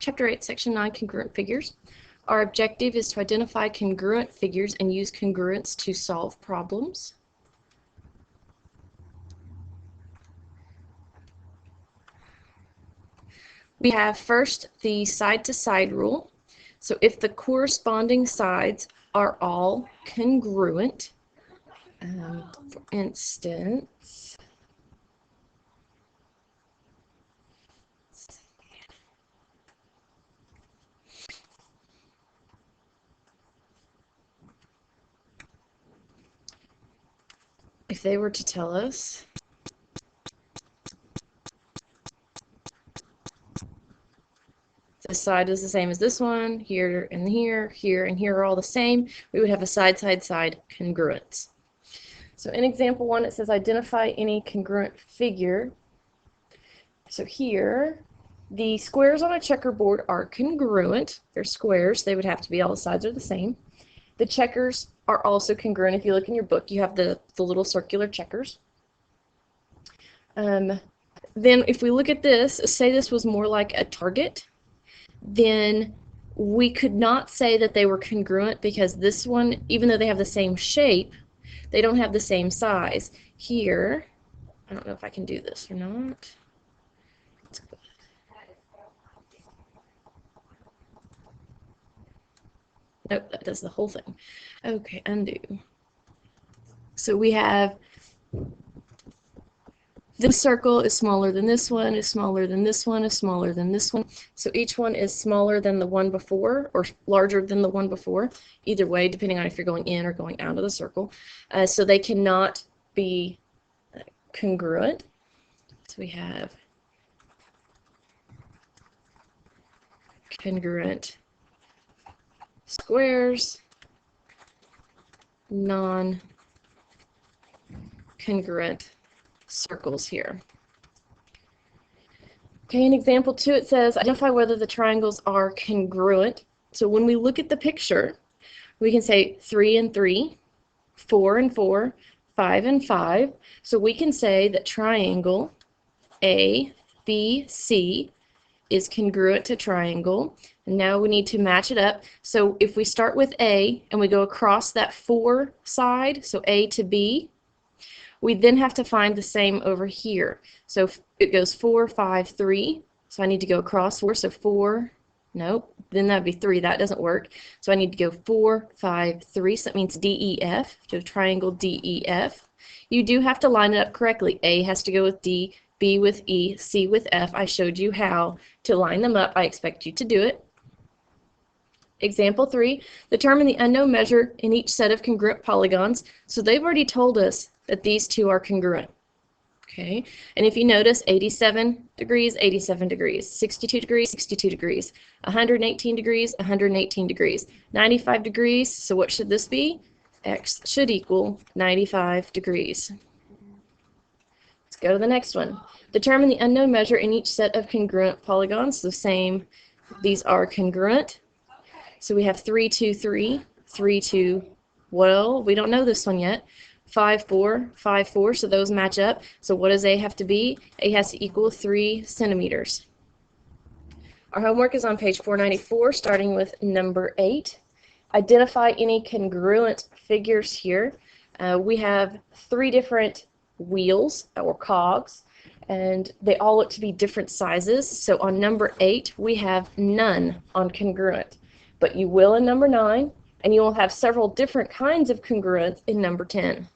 Chapter 8, Section 9, Congruent Figures. Our objective is to identify congruent figures and use congruence to solve problems. We have first the side-to-side rule. So if the corresponding sides are all congruent, for instance, if they were to tell us this side is the same as this one, here and here, here and here are all the same, we would have a side-side-side congruence. So in example 1, it says identify any congruent figure. So here, the squares on a checkerboard are congruent. They're squares. They would have to be, all the sides are the same. The checkers are also congruent. If you look in your book, you have the little circular checkers. Then if we look at this, say this was more like a target, then we could not say that they were congruent because this one, even though they have the same shape, they don't have the same size. Here, I don't know if I can do this or not. Nope, that does the whole thing. Okay, undo. So we have this circle is smaller than this one, is smaller than this one, is smaller than this one. So each one is smaller than the one before or larger than the one before, either way, depending on if you're going in or going out of the circle. So they cannot be congruent. So we have congruent squares, non-congruent circles here. Okay, in example 2 it says identify whether the triangles are congruent. So when we look at the picture, we can say 3 and 3, 4 and 4, 5 and 5. So we can say that triangle ABC is congruent to triangle. And now we need to match it up. So if we start with A and we go across that 4 side, so A to B, we then have to find the same over here. So it goes 4, 5, 3. So I need to go across 4. So 4, nope, then that'd be 3. That doesn't work. So I need to go 4, 5, 3. So that means DEF, so triangle DEF. You do have to line it up correctly. A has to go with D, B with E, C with F. I showed you how to line them up. I expect you to do it. Example 3, determine the unknown measure in each set of congruent polygons. So they've already told us that these two are congruent. Okay, and if you notice, 87 degrees, 87 degrees, 62 degrees, 62 degrees, 118 degrees, 118 degrees, 95 degrees, so what should this be? X should equal 95 degrees. Let's go to the next one. Determine the unknown measure in each set of congruent polygons. The same, these are congruent. So we have 3, 2, 3, 3, 2, well, we don't know this one yet. 5, 4, 5, 4, so those match up. So what does A have to be? A has to equal 3 centimeters. Our homework is on page 494, starting with number 8. Identify any congruent figures here. We have 3 different wheels, or cogs, and they all look to be different sizes. So on number 8, we have none on congruent. But you will in number 9, and you will have several different kinds of congruence in number 10.